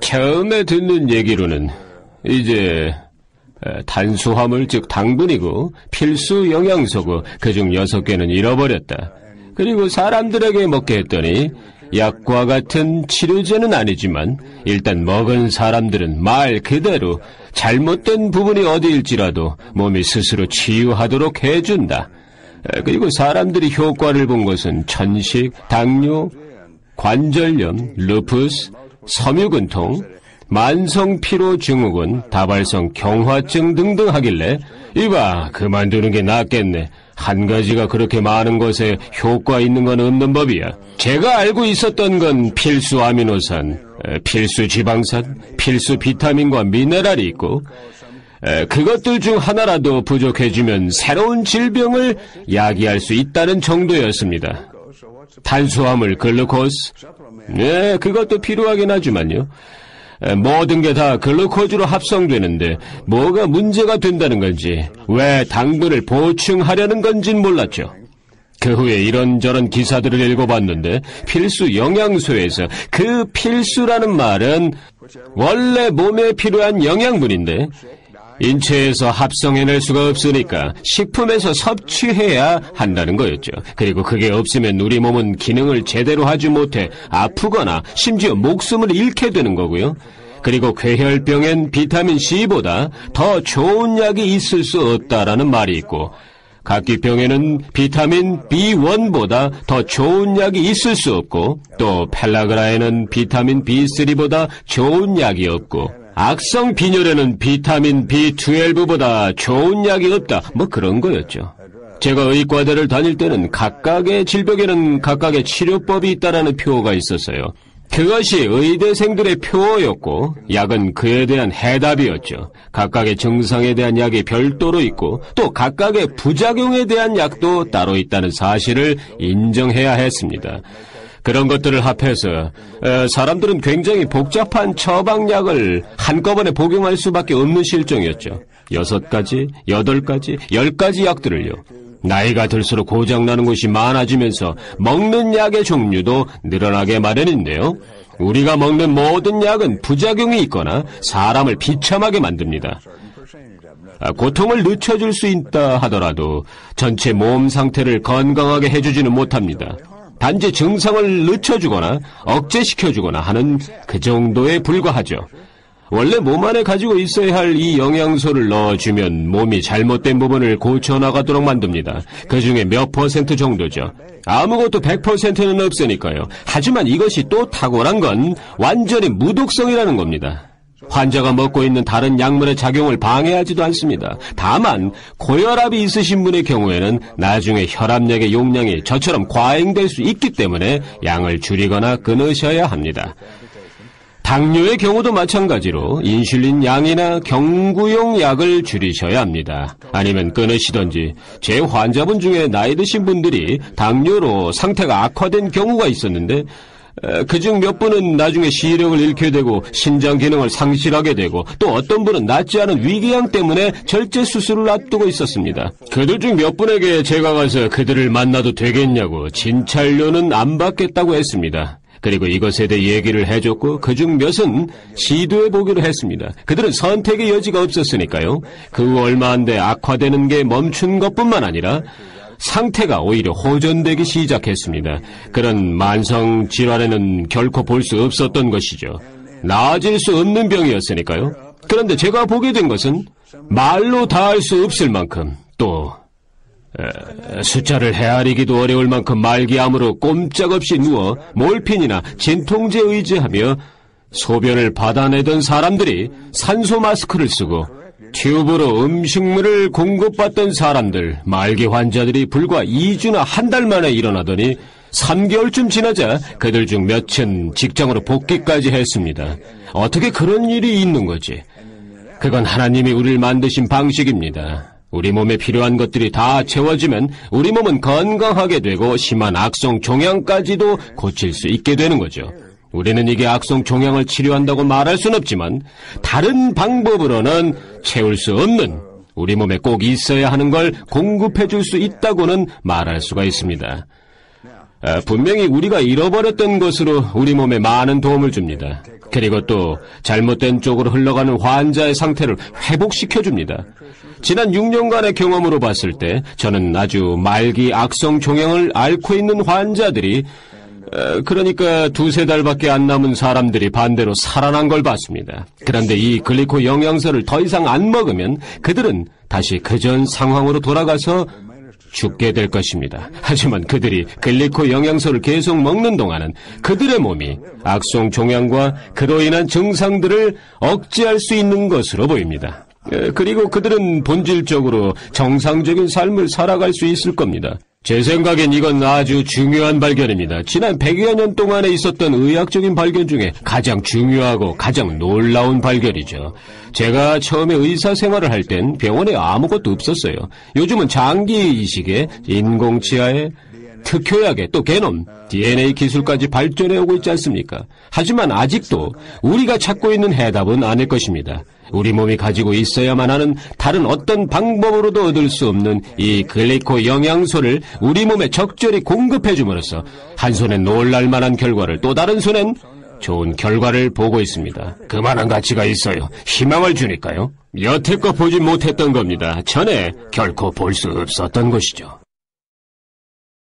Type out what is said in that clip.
처음에 듣는 얘기로는 이제 탄수화물 즉 당분이고 필수 영양소고 그중 6개는 잃어버렸다. 그리고 사람들에게 먹게 했더니 약과 같은 치료제는 아니지만 일단 먹은 사람들은 말 그대로 잘못된 부분이 어디일지라도 몸이 스스로 치유하도록 해준다. 그리고 사람들이 효과를 본 것은 천식, 당뇨, 관절염, 루푸스, 섬유근통, 만성피로증후군, 다발성 경화증 등등 하길래 이봐 그만두는 게 낫겠네. 한 가지가 그렇게 많은 것에 효과 있는 건 없는 법이야. 제가 알고 있었던 건 필수 아미노산, 필수 지방산, 필수 비타민과 미네랄이 있고 그것들 중 하나라도 부족해지면 새로운 질병을 야기할 수 있다는 정도였습니다. 탄수화물, 글루코스, 그것도 필요하긴 하지만요. 모든 게 다 글루코즈로 합성되는데 뭐가 문제가 된다는 건지 왜 당분을 보충하려는 건진 몰랐죠. 그 후에 이런저런 기사들을 읽어봤는데 필수 영양소에서 그 필수라는 말은 원래 몸에 필요한 영양분인데 인체에서 합성해낼 수가 없으니까 식품에서 섭취해야 한다는 거였죠. 그리고 그게 없으면 우리 몸은 기능을 제대로 하지 못해 아프거나 심지어 목숨을 잃게 되는 거고요. 그리고 궤혈병엔 비타민C보다 더 좋은 약이 있을 수 없다라는 말이 있고 각기병에는 비타민 B1보다 더 좋은 약이 있을 수 없고 또 펠라그라에는 비타민 B3보다 좋은 약이 없고 악성 빈혈에는 비타민 B12보다 좋은 약이 없다. 뭐 그런 거였죠. 제가 의과대를 다닐 때는 각각의 질병에는 각각의 치료법이 있다라는 표어가 있었어요. 그것이 의대생들의 표어였고 약은 그에 대한 해답이었죠. 각각의 증상에 대한 약이 별도로 있고 또 각각의 부작용에 대한 약도 따로 있다는 사실을 인정해야 했습니다. 그런 것들을 합해서 사람들은 굉장히 복잡한 처방약을 한꺼번에 복용할 수밖에 없는 실정이었죠. 6가지, 8가지, 10가지 약들을요. 나이가 들수록 고장나는 것이 많아지면서 먹는 약의 종류도 늘어나게 마련인데요. 우리가 먹는 모든 약은 부작용이 있거나 사람을 비참하게 만듭니다. 고통을 늦춰줄 수 있다 하더라도 전체 몸 상태를 건강하게 해주지는 못합니다. 단지 증상을 늦춰주거나 억제시켜주거나 하는 그 정도에 불과하죠. 원래 몸 안에 가지고 있어야 할 이 영양소를 넣어주면 몸이 잘못된 부분을 고쳐나가도록 만듭니다. 그 중에 몇 % 정도죠. 아무것도 100%는 없으니까요. 하지만 이것이 또 탁월한 건 완전히 무독성이라는 겁니다. 환자가 먹고 있는 다른 약물의 작용을 방해하지도 않습니다. 다만 고혈압이 있으신 분의 경우에는 나중에 혈압약의 용량이 저처럼 과잉될 수 있기 때문에 양을 줄이거나 끊으셔야 합니다. 당뇨의 경우도 마찬가지로 인슐린 양이나 경구용 약을 줄이셔야 합니다. 아니면 끊으시던지. 제 환자분 중에 나이 드신 분들이 당뇨로 상태가 악화된 경우가 있었는데 그중 몇 분은 나중에 시력을 잃게 되고 신장 기능을 상실하게 되고 또 어떤 분은 낫지 않은 위궤양 때문에 절제 수술을 앞두고 있었습니다. 그들 중 몇 분에게 제가 가서 그들을 만나도 되겠냐고 진찰료는 안 받겠다고 했습니다. 그리고 이것에 대해 얘기를 해줬고 그중 몇은 시도해보기로 했습니다. 그들은 선택의 여지가 없었으니까요. 그 후 얼마 안 돼 악화되는 게 멈춘 것뿐만 아니라 상태가 오히려 호전되기 시작했습니다. 그런 만성 질환에는 결코 볼 수 없었던 것이죠. 나아질 수 없는 병이었으니까요. 그런데 제가 보게 된 것은 말로 다 할 수 없을 만큼 또 숫자를 헤아리기도 어려울 만큼 말기암으로 꼼짝없이 누워 몰핀이나 진통제 의지하며 소변을 받아내던 사람들이 산소 마스크를 쓰고 튜브로 음식물을 공급받던 사람들, 말기 환자들이 불과 2주나 한 달 만에 일어나더니 3개월쯤 지나자 그들 중 몇은 직장으로 복귀까지 했습니다. 어떻게 그런 일이 있는 거지? 그건 하나님이 우리를 만드신 방식입니다. 우리 몸에 필요한 것들이 다 채워지면 우리 몸은 건강하게 되고 심한 악성 종양까지도 고칠 수 있게 되는 거죠. 우리는 이게 악성 종양을 치료한다고 말할 순 없지만 다른 방법으로는 채울 수 없는 우리 몸에 꼭 있어야 하는 걸 공급해 줄 수 있다고는 말할 수가 있습니다. 분명히 우리가 잃어버렸던 것으로 우리 몸에 많은 도움을 줍니다. 그리고 또 잘못된 쪽으로 흘러가는 환자의 상태를 회복시켜줍니다. 지난 6년간의 경험으로 봤을 때 저는 아주 말기 악성 종양을 앓고 있는 환자들이 그러니까 2-3달밖에 안 남은 사람들이 반대로 살아난 걸 봤습니다. 그런데 이 글리코 영양소를 더 이상 안 먹으면 그들은 다시 그전 상황으로 돌아가서 죽게 될 것입니다. 하지만 그들이 글리코 영양소를 계속 먹는 동안은 그들의 몸이 악성 종양과 그로 인한 증상들을 억제할 수 있는 것으로 보입니다. 그리고 그들은 본질적으로 정상적인 삶을 살아갈 수 있을 겁니다. 제 생각엔 이건 아주 중요한 발견입니다. 지난 100여 년 동안에 있었던 의학적인 발견 중에 가장 중요하고 가장 놀라운 발견이죠. 제가 처음에 의사 생활을 할 땐 병원에 아무것도 없었어요. 요즘은 장기 이식에 인공치아에 특효약에 또 게놈, DNA 기술까지 발전해 오고 있지 않습니까? 하지만 아직도 우리가 찾고 있는 해답은 아닐 것입니다. 우리 몸이 가지고 있어야만 하는 다른 어떤 방법으로도 얻을 수 없는 이 글리코 영양소를 우리 몸에 적절히 공급해 줌으로써 한 손엔 놀랄 만한 결과를 또 다른 손엔 좋은 결과를 보고 있습니다. 그만한 가치가 있어요. 희망을 주니까요. 여태껏 보지 못했던 겁니다. 전에 결코 볼 수 없었던 것이죠.